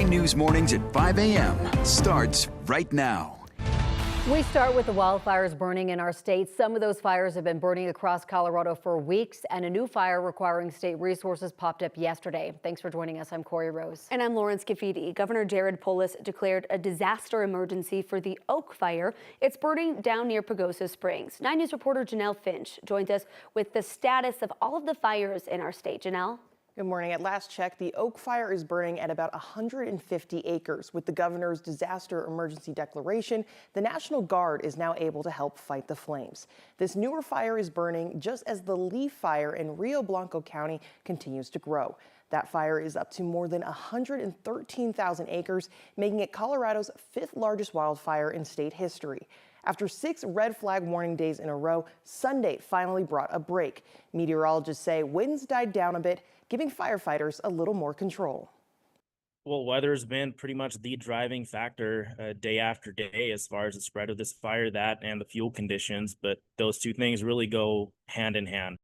9 News Mornings at 5 a.m. starts right now. We start with the wildfires burning in our state. Some of those fires have been burning across Colorado for weeks, and a new fire requiring state resources popped up yesterday. Thanks for joining us. I'm Corey Rose. And I'm Lauren Scafidi. Governor Jared Polis declared a disaster emergency for the Oak Fire. It's burning down near Pagosa Springs. 9 News reporter Janelle Finch joins us with the status of all of the fires in our state. Janelle? Good morning. At last check, the Oak Fire is burning at about 150 acres. With the governor's disaster emergency declaration, the National Guard is now able to help fight the flames. This newer fire is burning just as the Leaf Fire in Rio Blanco County continues to grow. That fire is up to more than 113,000 acres, making it Colorado's 5th largest wildfire in state history. After 6 red flag warning days in a row, Sunday finally brought a break. Meteorologists say winds died down a bit, giving firefighters a little more control. Well, weather's been pretty much the driving factor day after day as far as the spread of this fire, that and the fuel conditions, but those two things really go hand in hand.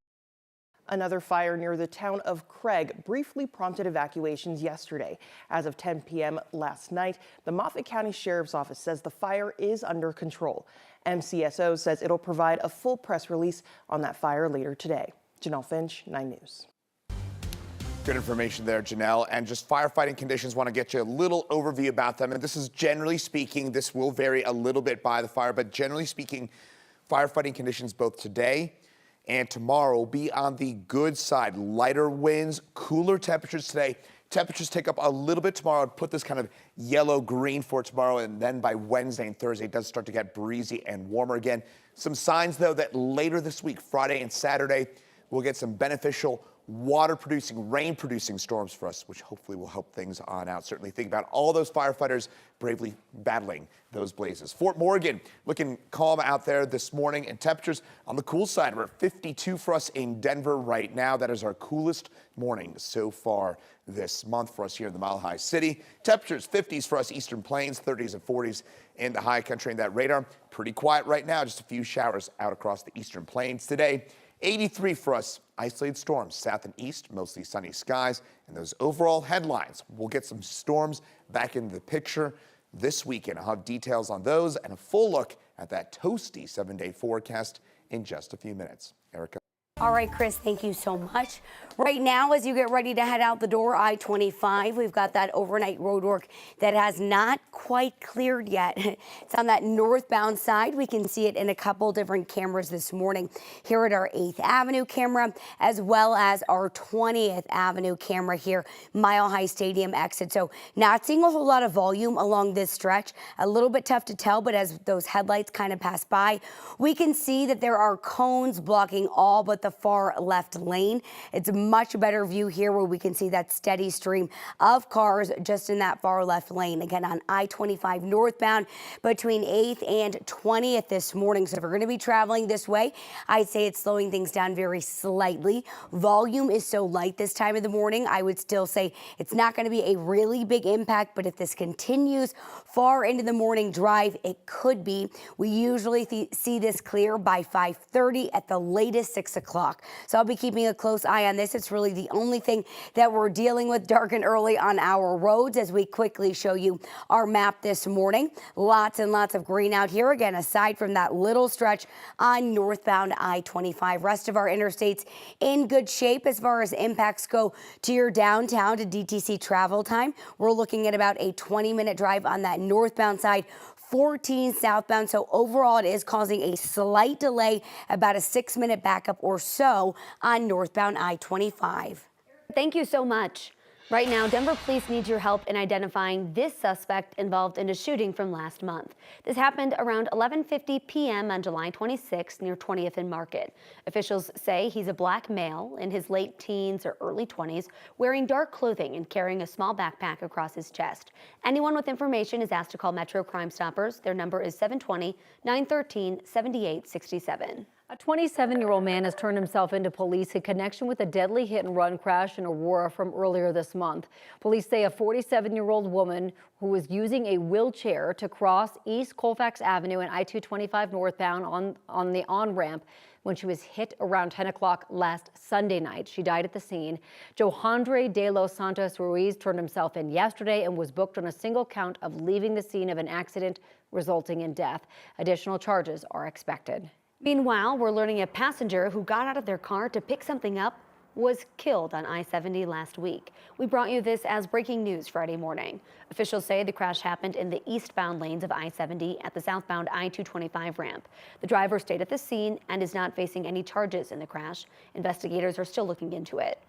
Another fire near the town of Craig briefly prompted evacuations yesterday. As of 10 p.m. last night, the Moffat County Sheriff's Office says the fire is under control. MCSO says it'll provide a full press release on that fire later today. Janelle Finch, 9 News. Good information there, Janelle. And just firefighting conditions, want to get you a little overview about them. And this is generally speaking, this will vary a little bit by the fire, but generally speaking, firefighting conditions both today and tomorrow will be on the good side. Lighter winds, cooler temperatures today. Temperatures take up a little bit tomorrow. I'd put this kind of yellow-green for tomorrow, and then by Wednesday and Thursday, it does start to get breezy and warmer again. Some signs, though, that later this week, Friday and Saturday, we'll get some beneficial water-producing, rain-producing storms for us, which hopefully will help things on out. Certainly think about all those firefighters bravely battling those blazes. Fort Morgan looking calm out there this morning, and temperatures on the cool side. We're at 52 for us in Denver right now. That is our coolest morning so far this month for us here in the Mile High City. Temperatures 50s for us Eastern Plains, 30s and 40s in the high country. And that radar, pretty quiet right now. Just a few showers out across the Eastern Plains today. 83 for us, isolated storms south and east, mostly sunny skies. And those overall headlines, we'll get some storms back into the picture this weekend. I'll have details on those and a full look at that toasty 7-day forecast in just a few minutes. Erica. All right, Chris, thank you so much. Right now, as you get ready to head out the door, I-25, we've got that overnight road work that has not quite cleared yet. It's on that northbound side. We can see it in a couple different cameras this morning here at our 8th Avenue camera, as well as our 20th Avenue camera here, Mile High Stadium exit. So not seeing a whole lot of volume along this stretch. A little bit tough to tell, but as those headlights kind of pass by, we can see that there are cones blocking all but the far left lane. It's a much better view here where we can see that steady stream of cars just in that far left lane. Again, on I-25 northbound between 8th and 20th this morning. So if we're going to be traveling this way, I'd say it's slowing things down very slightly. Volume is so light this time of the morning, I would still say it's not going to be a really big impact, but if this continues far into the morning drive, it could be. We usually see this clear by 5:30 at the latest 6 o'clock. So I'll be keeping a close eye on this. It's really the only thing that we're dealing with dark and early on our roads as we quickly show you our map this morning. Lots and lots of green out here. Again, aside from that little stretch on northbound I-25. Rest of our interstates in good shape as far as impacts go to your downtown to DTC travel time. We're looking at about a 20-minute drive on that northbound side, 14 southbound. So overall, it is causing a slight delay, about a 6-minute backup or so on northbound I-25. Thank you so much. Right now, Denver police need your help in identifying this suspect involved in a shooting from last month. This happened around 11:50 p.m. on July 26th near 20th and Market. Officials say he's a black male in his late teens or early 20s, wearing dark clothing and carrying a small backpack across his chest. Anyone with information is asked to call Metro Crime Stoppers. Their number is 720-913-7867. A 27-year-old man has turned himself into police in connection with a deadly hit-and-run crash in Aurora from earlier this month. Police say a 47-year-old woman who was using a wheelchair to cross East Colfax Avenue and I-225 northbound on the on-ramp when she was hit around 10 o'clock last Sunday night. She died at the scene. Johandre de los Santos Ruiz turned himself in yesterday and was booked on a single count of leaving the scene of an accident resulting in death. Additional charges are expected. Meanwhile, we're learning a passenger who got out of their car to pick something up was killed on I-70 last week. We brought you this as breaking news Friday morning. Officials say the crash happened in the eastbound lanes of I-70 at the southbound I-225 ramp. The driver stayed at the scene and is not facing any charges in the crash. Investigators are still looking into it.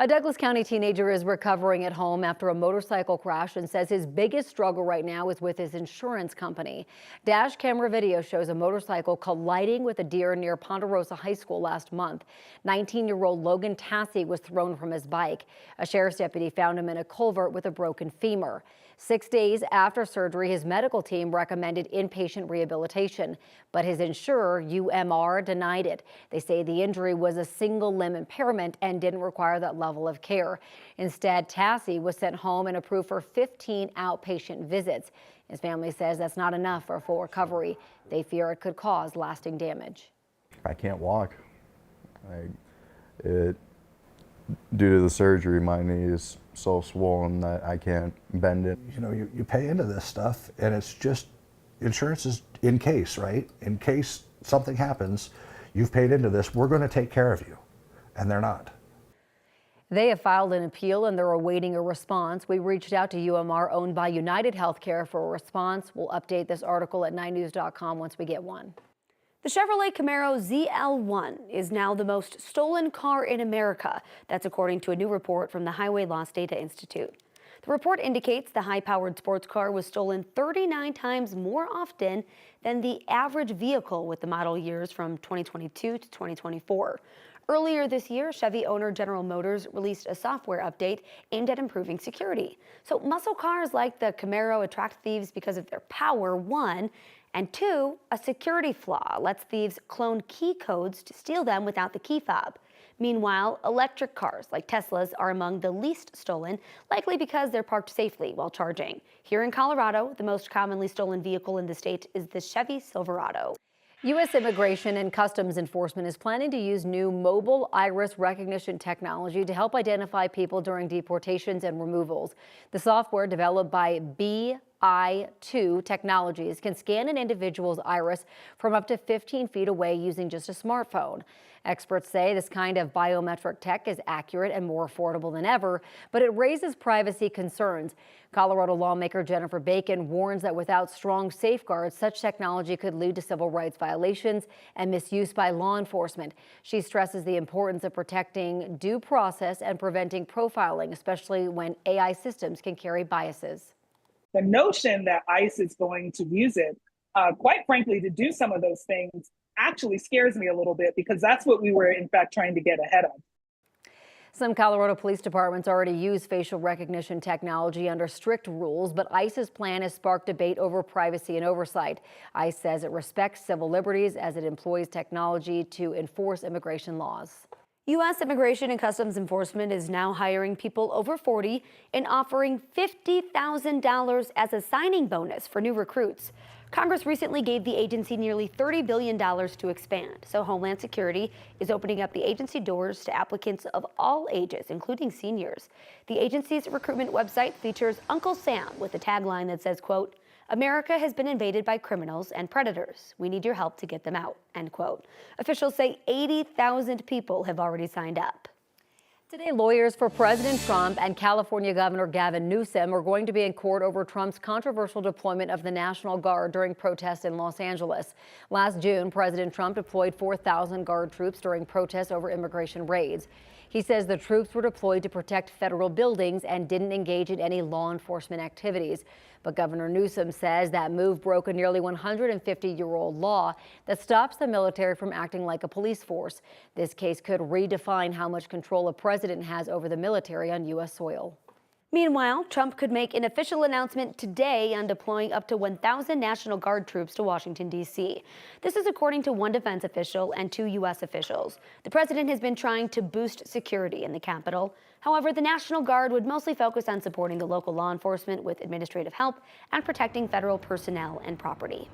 A Douglas County teenager is recovering at home after a motorcycle crash and says his biggest struggle right now is with his insurance company. Dash camera video shows a motorcycle colliding with a deer near Ponderosa High School last month. 19-year-old Logan Tassie was thrown from his bike. A sheriff's deputy found him in a culvert with a broken femur. 6 days after surgery, his medical team recommended inpatient rehabilitation, but his insurer, UMR, denied it. They say the injury was a single limb impairment and didn't require that level of care. Instead, Tassie was sent home and approved for 15 outpatient visits. His family says that's not enough for a full recovery. They fear it could cause lasting damage. I can't walk. Due to the surgery, my knee is so swollen that I can't bend it. You know, you pay into this stuff, and it's just, insurance is in case, right? In case something happens, you've paid into this, we're going to take care of you. And they're not. They have filed an appeal and they're awaiting a response. We reached out to UMR, owned by United Healthcare, for a response. We'll update this article at 9news.com once we get one. The Chevrolet Camaro ZL1 is now the most stolen car in America. That's according to a new report from the Highway Loss Data Institute. The report indicates the high-powered sports car was stolen 39 times more often than the average vehicle with the model years from 2022 to 2024. Earlier this year, Chevy owner General Motors released a software update aimed at improving security. So muscle cars like the Camaro attract thieves because of their power, one, and two, a security flaw lets thieves clone key codes to steal them without the key fob. Meanwhile, electric cars like Teslas are among the least stolen, likely because they're parked safely while charging. Here in Colorado, the most commonly stolen vehicle in the state is the Chevy Silverado. U.S. Immigration and Customs Enforcement is planning to use new mobile iris recognition technology to help identify people during deportations and removals. The software, developed by BI2 Technologies, can scan an individual's iris from up to 15 feet away using just a smartphone. Experts say this kind of biometric tech is accurate and more affordable than ever, but it raises privacy concerns. Colorado lawmaker Jennifer Bacon warns that without strong safeguards, such technology could lead to civil rights violations and misuse by law enforcement. She stresses the importance of protecting due process and preventing profiling, especially when AI systems can carry biases. The notion that ICE is going to use it, quite frankly, to do some of those things actually scares me a little bit, because that's what we were in fact trying to get ahead of. Some Colorado police departments already use facial recognition technology under strict rules, but ICE's plan has sparked debate over privacy and oversight. ICE says it respects civil liberties as it employs technology to enforce immigration laws. U.S. Immigration and Customs Enforcement is now hiring people over 40 and offering $50,000 as a signing bonus for new recruits. Congress recently gave the agency nearly $30 billion to expand, so Homeland Security is opening up the agency doors to applicants of all ages, including seniors. The agency's recruitment website features Uncle Sam with a tagline that says, quote, "America has been invaded by criminals and predators. We need your help to get them out," end quote. Officials say 80,000 people have already signed up. Today, lawyers for President Trump and California Governor Gavin Newsom are going to be in court over Trump's controversial deployment of the National Guard during protests in Los Angeles. Last June, President Trump deployed 4,000 Guard troops during protests over immigration raids. He says the troops were deployed to protect federal buildings and didn't engage in any law enforcement activities. But Governor Newsom says that move broke a nearly 150-year-old law that stops the military from acting like a police force. This case could redefine how much control a president has over the military on U.S. soil. Meanwhile, Trump could make an official announcement today on deploying up to 1,000 National Guard troops to Washington, D.C. This is according to one defense official and two U.S. officials. The president has been trying to boost security in the Capitol. However, the National Guard would mostly focus on supporting the local law enforcement with administrative help and protecting federal personnel and property.